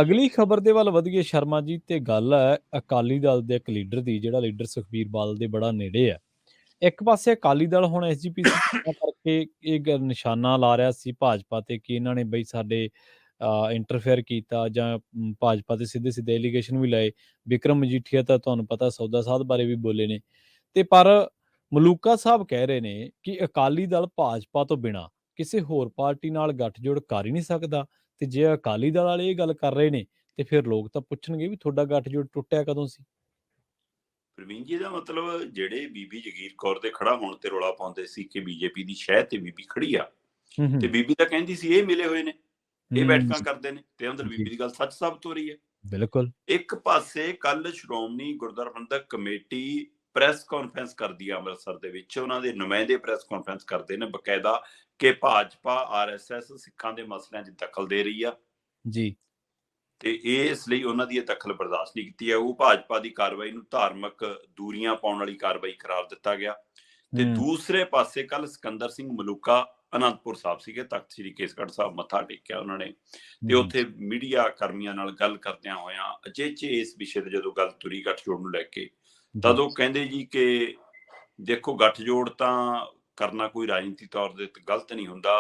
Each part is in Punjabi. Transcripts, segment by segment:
ਅਗਲੀ ਖਬਰ ਦੇ ਵੱਲ ਵਧੀਏ ਸ਼ਰਮਾ ਜੀ, ਤੇ ਗੱਲ ਹੈ ਅਕਾਲੀ ਦਲ ਦੇ ਇੱਕ ਲੀਡਰ ਦੀ, ਜਿਹੜਾ ਲੀਡਰ ਸੁਖਬੀਰ ਬਾਦਲ ਦੇ ਬੜਾ ਨੇੜੇ ਹੈ। ਇੱਕ ਪਾਸੇ ਅਕਾਲੀ ਦਲ ਹੁਣ ਐਸਜੀਪੀਸੀ ਕਰਕੇ ਇਹ ਨਿਸ਼ਾਨਾ ਲਾ ਰਿਹਾ ਸੀ ਭਾਜਪਾ ਤੇ ਕਿ ਇਹਨਾਂ ਨੇ ਬਈ ਸਾਡੇ ਇੰਟਰਫੇਅਰ ਕੀਤਾ, ਜਾਂ ਭਾਜਪਾ ਤੇ ਸਿੱਧੇ ਸਿੱਧੇ ਐਲੀਗੇਸ਼ਨ ਵੀ ਲਾਏ। ਵਿਕਰਮ ਮਜੀਠੀਆ ਤਾਂ ਤੁਹਾਨੂੰ ਪਤਾ ਸੌਦਾ ਸਾਧ ਬਾਰੇ ਵੀ ਬੋਲੇ ਨੇ, ਤੇ ਪਰ ਮਲੂਕਾ ਸਾਹਿਬ ਕਹਿ ਰਹੇ ਨੇ ਕਿ ਅਕਾਲੀ ਦਲ ਭਾਜਪਾ ਤੋਂ ਬਿਨਾਂ ਕਿਸੇ ਹੋਰ ਪਾਰਟੀ ਨਾਲ ਗੱਠਜੋੜ ਕਰ ਹੀ ਨਹੀਂ ਸਕਦਾ। ਤੇ ਜੇ ਅਕਾਲੀ ਦਲ ਵਾਲੇ ਇਹ ਗੱਲ ਕਰ ਰਹੇ ਨੇ, ਤੇ ਫਿਰ ਲੋਕ ਤਾਂ ਪੁੱਛਣਗੇ ਵੀ ਤੁਹਾਡਾ ਗੱਠਜੋੜ ਟੁੱਟਿਆ ਕਦੋਂ ਸੀ। ਪ੍ਰਵੀਨ ਜੀ ਦਾ ਮਤਲਬ ਜਿਹੜੇ ਬੀਬੀ ਜਗੀਰ ਕੌਰ ਦੇ ਖੜਾ ਹੋਣ ਤੇ ਰੌਲਾ ਪਾਉਂਦੇ ਸੀ ਕਿ ਬੀਜੇਪੀ ਦੀ ਸ਼ਹਿ ਤੇ ਬੀਬੀ ਖੜੀ ਆ, ਤੇ ਬੀਬੀ ਤਾਂ ਕਹਿੰਦੀ ਸੀ ਇਹ ਮਿਲੇ ਹੋਏ ਨੇ, ਇਹ ਬੈਠਕਾਂ ਕਰਦੇ ਨੇ, ਤੇ ਅੰਦਰ ਬੀਬੀ ਦੀ ਗੱਲ ਸੱਚ ਸਾਬਤ ਹੋ ਰਹੀ ਹੈ। ਬਿਲਕੁਲ। ਇੱਕ ਪਾਸੇ ਕੱਲ ਸ਼੍ਰੋਮਣੀ ਗੁਰਦੁਆਰਾ ਪ੍ਰਬੰਧਕ ਕਮੇਟੀ ਪ੍ਰੈਸ ਕਾਨਫਰੰਸ ਕਰਦੀ ਆ ਅੰਮ੍ਰਿਤਸਰ ਦੇ ਵਿੱਚ, ਉਹਨਾਂ ਦੇ ਨੁਮਾਇੰਦੇ ਪ੍ਰੈਸ ਕਾਨਫਰੰਸ ਕਰਦੇ ਨੇ ਬਕਾਇਦਾ ਕਿ ਭਾਜਪਾ ਆਰਐਸਐਸ ਸਿੱਖਾਂ ਦੇ ਮਸਲਿਆਂ 'ਚ ਦਖਲ ਦੇ ਰਹੀ ਆ ਜੀ। ਤੇ ਇਸ ਲਈ ਉਹਨਾਂ ਦੀ ਇਹ ਦਖਲ ਬਰਦਾਸ਼ਤ ਨਹੀਂ ਕੀਤੀ ਹੈ। ਉਹ ਭਾਜਪਾ ਦੀ ਕਾਰਵਾਈ ਨੂੰ ਧਾਰਮਿਕ ਦੂਰੀਆਂ ਪਾਉਣ ਵਾਲੀ ਕਾਰਵਾਈ ਕਰਾਰ ਦਿੱਤਾ ਗਿਆ। ਤੇ ਦੂਸਰੇ ਪਾਸੇ ਕੱਲ ਸਿਕੰਦਰ ਸਿੰਘ ਮਲੂਕਾ ਅਨੰਦਪੁਰ ਸਾਹਿਬ ਸੀਗੇ, ਤਖਤ ਸ੍ਰੀ ਕੇਸਗੜ੍ਹ ਸਾਹਿਬ ਮੱਥਾ ਟੇਕਿਆ ਉਹਨਾਂ ਨੇ, ਤੇ ਉੱਥੇ ਮੀਡੀਆ ਕਰਮੀਆਂ ਨਾਲ ਗੱਲ ਕਰਦਿਆਂ ਹੋਇਆਂ ਅਚੇਚੇ ਇਸ ਵਿਸ਼ੇ ਤੇ ਜਦੋਂ ਗੱਲ ਤੁਰੀ ਗੱਠਜੋੜ ਨੂੰ ਲੈ ਕੇ, ਤਦ ਉਹ ਕਹਿੰਦੇ ਜੀ ਕਿ ਦੇਖੋ ਗੱਠਜੋੜ ਤਾਂ ਕਰਨਾ ਕੋਈ ਰਾਜਨੀਤੀ ਤੌਰ ਦੇ ਗਲਤ ਨਹੀਂ ਹੁੰਦਾ,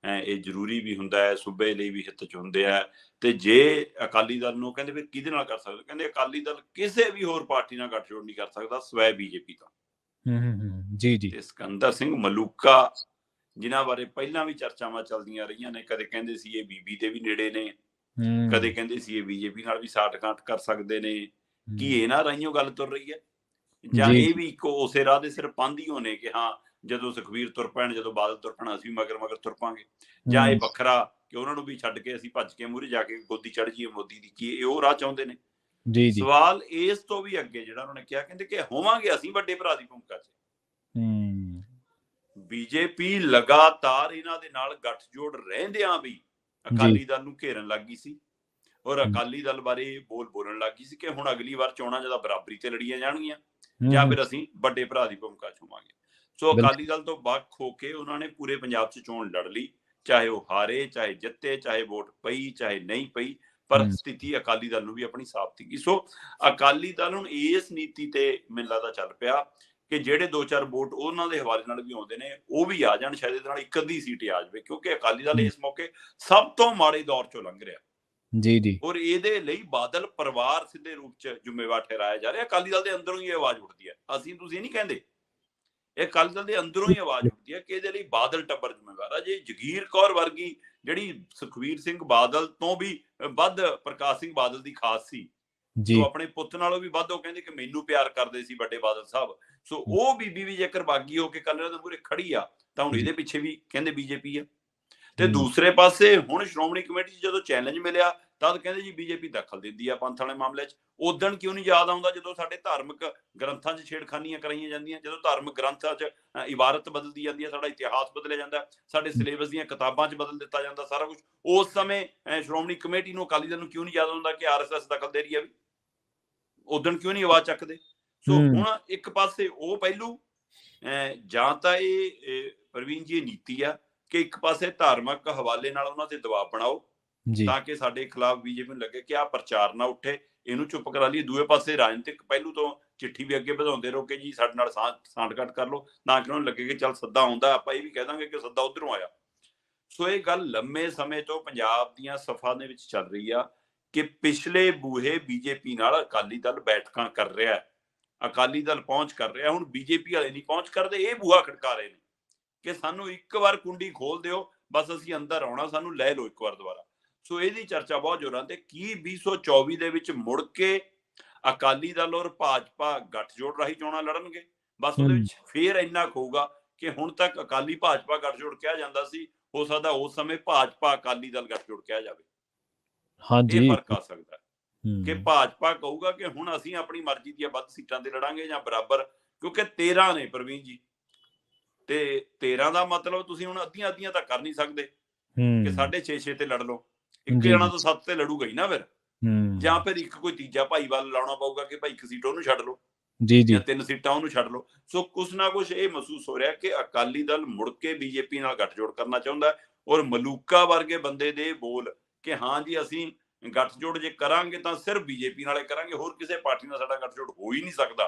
ਇਹ ਜ਼ਰੂਰੀ ਵੀ ਹੁੰਦਾ ਹੈ, ਸੂਬੇ ਲਈ ਵੀ ਹਿੱਤ 'ਚ ਹੁੰਦੇ ਆ। ਤੇ ਜੇ ਅਕਾਲੀ ਦਲ ਨੂੰ ਕਹਿੰਦੇ ਫਿਰ ਕਿਹਦੇ ਨਾਲ ਕਰ ਸਕਦੇ, ਕਹਿੰਦੇ ਅਕਾਲੀ ਦਲ ਕਿਸੇ ਵੀ ਹੋਰ ਪਾਰਟੀ ਨਾਲ ਗੱਠਜੋੜ ਨਹੀਂ ਕਰ ਸਕਦਾ ਸਵੈ ਬੀਜੇਪੀ ਤੋਂ। ਜੀ ਜੀ। ਤੇ ਸਿਕੰਦਰ ਸਿੰਘ ਮਲੂਕਾ ਜਿਨ੍ਹਾਂ ਬਾਰੇ ਪਹਿਲਾਂ ਵੀ ਚਰਚਾਵਾਂ ਚੱਲਦੀਆਂ ਰਹੀਆਂ ਨੇ, ਕਦੇ ਕਹਿੰਦੇ ਸੀ ਇਹ ਬੀਬੀ ਦੇ ਵੀ ਨੇੜੇ ਨੇ, ਕਦੇ ਕਹਿੰਦੇ ਸੀ ਇਹ ਬੀਜੇਪੀ ਨਾਲ ਵੀ ਸਾਠ-ਗਾਂਠ ਕਰ ਸਕਦੇ ਨੇ, ਕੀ ਇਹਨਾਂ ਰਾਹੀਓ ਗੱਲ ਤੁਰ ਰਹੀ ਹੈ, ਜਾਂ ਇਹ ਵੀ ਇੱਕੋ ਉਸੇ ਰਾਹ ਦੇ ਸਿਰ ਪਾਂਧੀ ਹੋਣੇ ਕਿ ਹਾਂ ਜਦੋਂ ਸੁਖਬੀਰ ਤੁਰ ਪੈਣ, ਜਦੋਂ ਬਾਦਲ ਤੁਰ ਪੈਣ, ਅਸੀਂ ਮਗਰ ਮਗਰ ਤੁਰ ਪਾਂਗੇ, ਜਾਂ ਇਹ ਵੱਖਰਾ ਕਿ ਉਹਨਾਂ ਨੂੰ ਵੀ ਛੱਡ ਕੇ ਅਸੀਂ ਭੱਜ ਕੇ ਮੂਹਰੇ ਜਾ ਕੇ ਗੋਦੀ ਚੜ੍ਹ ਜਾਈਏ ਮੋਦੀ ਦੀ, ਕੀ ਇਹ ਉਹ ਰਾਹ ਚਾਹੁੰਦੇ ਨੇ। ਸਵਾਲ ਇਸ ਤੋਂ ਵੀ ਅੱਗੇ ਜਿਹੜਾ ਉਹਨਾਂ ਨੇ ਕਿਹਾ, ਕਹਿੰਦੇ ਕਿ ਹੋਵਾਂਗੇ ਅਸੀਂ ਵੱਡੇ ਭਰਾ ਦੀ ਭੂਮਿਕਾ 'ਚ। ਬੀਜੇਪੀ ਲਗਾਤਾਰ ਇਹਨਾਂ ਦੇ ਨਾਲ ਗੱਠਜੋੜ ਰਹਿੰਦਿਆਂ ਵੀ ਅਕਾਲੀ ਦਲ ਨੂੰ ਘੇਰਨ ਲੱਗ ਗਈ ਸੀ, ਔਰ ਅਕਾਲੀ ਦਲ ਬਾਰੇ ਬੋਲਣ ਲੱਗ ਗਈ ਸੀ ਕਿ ਹੁਣ ਅਗਲੀ ਵਾਰ ਚੋਣਾਂ ਜਦੋਂ ਬਰਾਬਰੀ ਤੇ ਲੜੀਆਂ ਜਾਣਗੀਆਂ, ਜਾਂ ਫਿਰ ਅਸੀਂ ਵੱਡੇ ਭਰਾ ਦੀ ਭੂਮਿਕਾ 'ਚ ਹੋਵਾਂਗੇ। ਸੋ ਅਕਾਲੀ ਦਲ ਤੋਂ ਵੱਖ ਹੋ ਕੇ ਉਹਨਾਂ ਨੇ ਪੂਰੇ ਪੰਜਾਬ 'ਚ ਚੋਣ ਲੜ ਲਈ, ਚਾਹੇ ਉਹ ਹਾਰੇ, ਚਾਹੇ ਜਿੱਤੇ, ਚਾਹੇ ਵੋਟ ਪਈ, ਚਾਹੇ ਨਹੀਂ ਪਈ, ਪਰ ਸਥਿਤੀ ਅਕਾਲੀ ਦਲ ਨੂੰ ਵੀ ਆਪਣੀ ਸਾਬਤ ਕੀਤੀ। ਸੋ ਅਕਾਲੀ ਦਲ ਹੁਣ ਇਸ ਨੀਤੀ ਤੇ ਮੈਨੂੰ ਲੱਗਦਾ ਚੱਲ ਪਿਆ ਕਿ ਜਿਹੜੇ 2-4 ਵੋਟ ਉਹਨਾਂ ਦੇ ਹਵਾਲੇ ਨਾਲ ਵੀ ਆਉਂਦੇ ਨੇ, ਉਹ ਵੀ ਆ ਜਾਣ, ਸ਼ਾਇਦ ਇਹਦੇ ਨਾਲ ਇੱਕ ਅੱਧੀ ਸੀਟ ਆ ਜਾਵੇ, ਕਿਉਂਕਿ ਅਕਾਲੀ ਦਲ ਇਸ ਮੌਕੇ ਸਭ ਤੋਂ ਮਾੜੇ ਦੌਰ 'ਚੋਂ ਲੰਘ ਰਿਹਾ ਜੀ। ਔਰ ਇਹਦੇ ਲਈ ਬਾਦਲ ਪਰਿਵਾਰ ਸਿੱਧੇ ਰੂਪ 'ਚ ਜ਼ਿੰਮੇਵਾਰ ਠਹਿਰਾਇਆ ਜਾ ਰਿਹਾ। ਅਕਾਲੀ ਦਲ ਦੇ ਅੰਦਰੋਂ ਹੀ ਆਵਾਜ਼ ਉੱਠਦੀ ਹੈ, ਅਸੀਂ ਤੁਸੀਂ ਨਹੀਂ ਕਹਿੰਦੇ, ਇਹ ਅਕਾਲੀ ਦਲ ਦੇ ਅੰਦਰੋਂ ਹੀ ਆਵਾਜ਼ ਉੱਠਦੀ ਹੈ ਕਿ ਇਹਦੇ ਲਈ ਬਾਦਲ ਟੱਬਰ ਜ਼ਿੰਮੇਵਾਰ ਆ। ਜੇ ਜਗੀਰ ਕੌਰ ਵਰਗੀ, ਜਿਹੜੀ ਸੁਖਬੀਰ ਸਿੰਘ ਬਾਦਲ ਤੋਂ ਵੀ ਵੱਧ ਪ੍ਰਕਾਸ਼ ਸਿੰਘ ਬਾਦਲ ਦੀ ਖਾਸ ਸੀ, ਸੋ ਆਪਣੇ ਪੁੱਤ ਨਾਲੋਂ ਵੀ ਵੱਧ ਉਹ ਕਹਿੰਦੇ ਕਿ ਮੈਨੂੰ ਪਿਆਰ ਕਰਦੇ ਸੀ ਵੱਡੇ ਬਾਦਲ ਸਾਹਿਬ, ਸੋ ਉਹ ਬੀਬੀ ਵੀ ਜੇਕਰ ਬਾਗੀ ਹੋ ਕੇ ਕੱਲ ਇਹਨਾਂ ਦੇ ਮੂਹਰੇ ਖੜੀ ਆ, ਤਾਂ ਹੁਣ ਇਹਦੇ ਪਿੱਛੇ ਵੀ ਕਹਿੰਦੇ ਬੀਜੇਪੀ ਆ। ਤੇ ਦੂਸਰੇ ਪਾਸੇ ਹੁਣ ਸ਼੍ਰੋਮਣੀ ਕਮੇਟੀ 'ਚ ਜਦੋਂ ਚੈਲੰਜ ਮਿਲਿਆ, ਤਦ ਕਹਿੰਦੇ ਜੀ ਬੀਜੇਪੀ ਦਖਲ ਦਿੰਦੀ ਆ ਪੰਥ ਵਾਲੇ ਮਾਮਲੇ 'ਚ। ਉਦਣ ਕਿਉਂ ਨਹੀਂ ਯਾਦ ਆਉਂਦਾ ਜਦੋਂ ਸਾਡੇ ਧਾਰਮਿਕ ਗ੍ਰੰਥਾਂ 'ਚ ਛੇੜਖਾਨੀਆਂ ਕਰਾਈਆਂ ਜਾਂਦੀਆਂ, ਜਦੋਂ ਧਾਰਮਿਕ ਗ੍ਰੰਥਾਂ 'ਚ ਇਬਾਰਤ ਬਦਲਦੀ ਜਾਂਦੀ ਹੈ, ਸਾਡਾ ਇਤਿਹਾਸ ਬਦਲਿਆ ਜਾਂਦਾ, ਸਾਡੇ ਸਿਲੇਬਸ ਦੀਆਂ ਕਿਤਾਬਾਂ 'ਚ ਬਦਲ ਦਿੱਤਾ ਜਾਂਦਾ ਸਾਰਾ ਕੁਝ। ਉਸ ਸਮੇਂ ਸ਼੍ਰੋਮਣੀ ਕਮੇਟੀ ਨੂੰ, ਅਕਾਲੀ ਦਲ ਨੂੰ ਕਿਉਂ ਨਹੀਂ ਯਾਦ ਆਉਂਦਾ ਕਿ ਆਰਐਸਐਸ ਦਖਲ ਦੇ ਰਹੀ ਹੈ, ਵੀ ਉਦਣ ਕਿਉਂ ਨਹੀਂ ਆਵਾਜ਼ ਚੱਕਦੇ। ਸੋ ਹੁਣ ਇੱਕ ਪਾਸੇ ਉਹ ਪਹਿਲੂ, ਜਾਂ ਤਾਂ ਇਹ ਪ੍ਰਵੀਨ ਜੀ ਨੀਤੀ ਆ ਕਿ ਇੱਕ ਪਾਸੇ ਧਾਰਮਿਕ ਹਵਾਲੇ ਨਾਲ ਉਹਨਾਂ ਤੇ ਦਬਾਅ ਬਣਾਓ ਤਾਂ ਕਿ ਸਾਡੇ ਖਿਲਾਫ ਬੀਜੇਪੀ ਨੂੰ ਲੱਗੇ ਕਿ ਆਹ ਪ੍ਰਚਾਰ ਨਾ ਉੱਠੇ, ਇਹਨੂੰ ਚੁੱਪ ਕਰਾ ਲਈਏ। ਦੂਏ ਪਾਸੇ ਰਾਜਨੀਤਿਕ ਪਹਿਲੂ ਤੋਂ ਚਿੱਠੀ ਵੀ ਅੱਗੇ ਵਧਾਉਂਦੇ ਰਹੋ ਕਿ ਜੀ ਸਾਡੇ ਨਾਲ ਸਾਂਠ-ਗਾਂਠ ਕਰ ਲਓ, ਨਾ ਕਿ ਉਹਨਾਂ ਨੂੰ ਲੱਗੇ ਕਿ ਚੱਲ ਸੱਦਾ ਆਉਂਦਾ, ਆਪਾਂ ਇਹ ਵੀ ਕਹਿ ਦਾਂਗੇ ਕਿ ਸੱਦਾ ਉੱਧਰੋਂ ਆਇਆ। ਸੋ ਇਹ ਗੱਲ ਲੰਮੇ ਸਮੇਂ ਤੋਂ ਪੰਜਾਬ ਦੀਆਂ ਸਫਾ ਦੇ ਵਿੱਚ ਚੱਲ ਰਹੀ ਆ ਕਿ ਪਿਛਲੇ ਬੂਹੇ ਬੀਜੇਪੀ ਨਾਲ ਅਕਾਲੀ ਦਲ ਬੈਠਕਾਂ ਕਰ ਰਿਹਾ, ਅਕਾਲੀ ਦਲ ਪਹੁੰਚ ਕਰ ਰਿਹਾ, ਹੁਣ ਬੀਜੇਪੀ ਵਾਲੇ ਨਹੀਂ ਪਹੁੰਚ ਕਰਦੇ, ਇਹ ਬੂਹਾ ਖੜਕਾ ਰਹੇ ਨੇ ਕਿ ਸਾਨੂੰ ਇੱਕ ਵਾਰ ਕੁੰਡੀ ਖੋਲ ਦਿਓ, ਬਸ ਅਸੀਂ ਅੰਦਰ ਆਉਣਾ, ਸਾਨੂੰ ਲੈ ਲਓ ਇੱਕ ਵਾਰ ਦੁਬਾਰਾ। ਸੋ ਇਹਦੀ ਚਰਚਾ ਬਹੁਤ ਜ਼ੋਰਾਂ ਤੇ, ਕੀ 2024 ਦੇ ਵਿੱਚ ਮੁੜ ਕੇ ਅਕਾਲੀ ਦਲ ਔਰ ਭਾਜਪਾ ਗੱਠਜੋੜ ਰਾਹੀਂ ਚੋਣਾਂ ਲੜਨਗੇ? ਬਸ ਉਹਦੇ ਵਿੱਚ ਫੇਰ ਇੰਨਾ ਹੋਊਗਾ ਕਿ ਹੁਣ ਤੱਕ ਅਕਾਲੀ ਭਾਜਪਾ ਗੱਠਜੋੜ ਕਿਹਾ ਜਾਂਦਾ ਸੀ, ਹੋ ਸਕਦਾ ਉਸ ਸਮੇਂ ਭਾਜਪਾ ਅਕਾਲੀ ਦਲ ਗੱਠਜੋੜ ਕਿਹਾ ਜਾਵੇ। ਇਹ ਫਰਕ ਆ ਸਕਦਾ ਕਿ ਭਾਜਪਾ ਕਹੂਗਾ ਕਿ ਹੁਣ ਅਸੀਂ ਆਪਣੀ ਮਰਜ਼ੀ ਦੀਆਂ ਵੱਧ ਸੀਟਾਂ ਤੇ ਲੜਾਂਗੇ ਜਾਂ ਬਰਾਬਰ, ਕਿਉਂਕਿ 13 ਨੇ ਪ੍ਰਵੀਨ ਜੀ, ਤੇ 13 ਦਾ ਮਤਲਬ ਤੁਸੀਂ ਹੁਣ ਅੱਧੀਆਂ ਤਾਂ ਕਰ ਨਹੀਂ ਸਕਦੇ ਕਿ 6.5 ਤੇ ਲੜ ਲਓ, ਇੱਕ ਜਣਾ ਤੋਂ 7 ਤੇ ਲੜੂਗਾ ਹੀ ਨਾ ਫਿਰ, ਜਾਂ ਫਿਰ ਇੱਕ ਕੋਈ ਤੀਜਾ ਭਾਈ ਵੱਲ ਲਾਉਣਾ ਪਊਗਾ ਕਿ ਭਾਈ ਇੱਕ ਸੀਟ ਉਹਨੂੰ ਛੱਡ ਲਓ ਜਾਂ 3 ਸੀਟਾਂ ਉਹਨੂੰ ਛੱਡ ਲਓ। ਸੋ ਕੁਛ ਨਾ ਕੁਛ ਇਹ ਮਹਿਸੂਸ ਹੋ ਰਿਹਾ ਕਿ ਅਕਾਲੀ ਦਲ ਮੁੜ ਕੇ ਬੀਜੇਪੀ ਨਾਲ ਗੱਠਜੋੜ ਕਰਨਾ ਚਾਹੁੰਦਾ, ਔਰ ਮਲੂਕਾ ਵਰਗੇ ਬੰਦੇ ਦੇ ਬੋਲ ਕਿ ਹਾਂ ਜੀ ਅਸੀਂ ਗੱਠਜੋੜ ਜੇ ਕਰਾਂਗੇ ਤਾਂ ਸਿਰਫ ਬੀਜੇਪੀ ਨਾਲੇ ਕਰਾਂਗੇ, ਹੋਰ ਕਿਸੇ ਪਾਰਟੀ ਨਾਲ ਸਾਡਾ ਗੱਠਜੋੜ ਹੋ ਹੀ ਨਹੀਂ ਸਕਦਾ।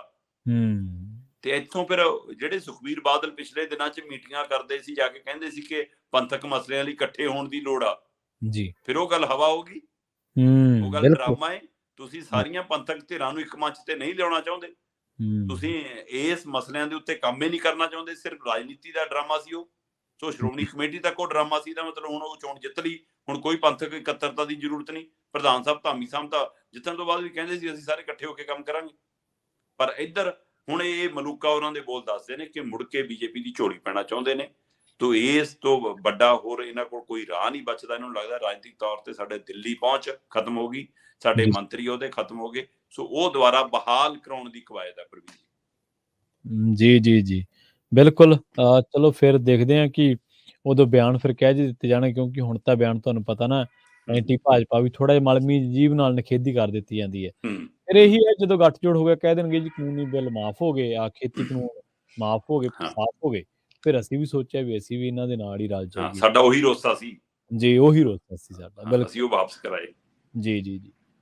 ਤੇ ਇੱਥੋਂ ਫਿਰ ਜਿਹੜੇ ਸੁਖਬੀਰ ਬਾਦਲ ਪਿਛਲੇ ਦਿਨਾਂ 'ਚ ਮੀਟਿੰਗਾਂ ਕਰਦੇ ਸੀ, ਜਾ ਕੇ ਕਹਿੰਦੇ ਸੀ ਕਿ ਪੰਥਕ ਮਸਲਿਆਂ ਲਈ ਇਕੱਠੇ ਹੋਣ ਦੀ ਲੋੜ ਆ, ਜੀ। ਫਿਰ ਉਹ ਗੱਲ ਹਵਾ ਹੋ ਗਈ। ਉਹ ਗੱਲ ਬਿਲਕੁਲ। ਡਰਾਮਾ ਹੈ। ਤੁਸੀਂ ਸਾਰੀਆਂ ਪੰਥਕ ਧਿਰਾਂ ਨੂੰ ਇੱਕ ਮੰਚ ਤੇ ਨਹੀਂ ਲਿਆਉਣਾ ਚਾਹੁੰਦੇ, ਤੁਸੀਂ ਇਸ ਮਸਲਿਆਂ ਦੇ ਉੱਤੇ ਕੰਮ ਹੀ ਨਹੀਂ ਕਰਨਾ ਚਾਹੁੰਦੇ, ਸਿਰਫ ਰਾਜਨੀਤੀ ਦਾ ਡਰਾਮਾ ਸੀ ਉਹ। ਸੋ ਸ਼੍ਰੋਮਣੀ ਕਮੇਟੀ ਤੱਕ ਉਹ ਡਰਾਮਾ ਸੀ, ਦਾ ਮਤਲਬ ਹੁਣ ਉਹ ਚੋਣ ਜਿੱਤ ਲਈ, ਹੁਣ ਕੋਈ ਪੰਥਕ ਇਕੱਤਰਤਾ ਦੀ ਜ਼ਰੂਰਤ ਨਹੀਂ। ਪ੍ਰਧਾਨ ਸਾਹਿਬ ਧਾਮੀ ਸਾਹਿਬ ਤਾਂ ਜਿੱਤਣ ਤੋਂ ਬਾਅਦ ਵੀ ਕਹਿੰਦੇ ਸੀ ਅਸੀਂ ਸਾਰੇ ਇਕੱਠੇ ਹੋ ਕੇ ਕੰਮ ਕਰਾਂਗੇ। ਪਰ ਇੱਧਰ ਹੁਣ ਇਹ ਮਲੂਕਾ ਉਹਨਾਂ ਦੇ ਬੋਲ ਦੱਸਦੇ ਨੇ ਕਿ ਮੁੜ ਕੇ ਬੀਜੇਪੀ ਦੀ ਝੋਲੀ ਪੈਣਾ ਚਾਹੁੰਦੇ ਨੇ। ਤੋ ਇਸ ਤੋਂ ਵੱਡਾ ਹੋਰ ਇਹਨਾਂ ਕੋਲ ਕੋਈ ਰਾਹ ਨਹੀਂ ਬਚਦਾ। ਇਹਨਾਂ ਨੂੰ ਲੱਗਦਾ ਰਾਜਨੀਤਿਕ ਤੌਰ ਤੇ ਸਾਡੇ ਦਿੱਲੀ ਪਹੁੰਚ ਖਤਮ ਹੋ ਗਈ, ਸਾਡੇ ਮੰਤਰੀ ਉਹਦੇ ਖਤਮ ਹੋ ਗਏ, ਸੋ ਉਹ ਦੁਬਾਰਾ ਬਹਾਲ ਕਰਾਉਣ ਦੀ ਕਵਾਇਦ ਹੈ ਪ੍ਰਵੀਨ ਜੀ। ਜੀ ਜੀ ਬਿਲਕੁਲ। ਚਲੋ ਫਿਰ ਦੇਖਦੇ ਹਾਂ ਕਿ ਉਦੋਂ ਬਿਆਨ ਫਿਰ ਕਹਿ ਦਿੱਤੇ ਜਾਣੇ, ਕਿਉਂਕਿ ਹੁਣ ਤਾਂ ਬਿਆਨ ਤੁਹਾਨੂੰ ਪਤਾ ਨਾ ਐਂਟੀ ਭਾਜਪਾ ਵੀ ਥੋੜਾ ਜਿਹਾ ਮਲਮੀ ਜੀਭ ਨਾਲ ਨਿਖੇਧੀ ਕਰ ਦਿੱਤੀ ਜਾਂਦੀ ਹੈ। ਫਿਰ ਇਹੀ ਹੈ ਜਦੋਂ ਗੱਠਜੋੜ ਹੋ ਗਿਆ ਕਹਿ ਦੇਣਗੇ ਜੀ ਕਾਨੂੰਨੀ ਬਿੱਲ ਮਾਫ ਹੋ ਗਏ, ਖੇਤੀ ਕਾਨੂੰਨ ਮਾਫ ਹੋ ਗਏ, ਸਾਫ਼ ਹੋ ਗਏ। ਫਿਰ ਅਸੀਂ ਵੀ ਸੋਚਿਆ ਵੀ ਅਸੀਂ ਵੀ ਇਹਨਾਂ ਦੇ ਨਾਲ ਹੀ ਰਲ ਜਾਈਏ। ਸਾਡਾ ਉਹੀ ਰੋਸਾ ਸੀ ਜੀ, ਉਹੀ ਰੋਸਾ ਸੀ ਸਾਡਾ। ਅਸੀਂ ਉਹ ਵਾਪਸ ਕਰਾਏ। ਜੀ ਜੀ ਜੀ।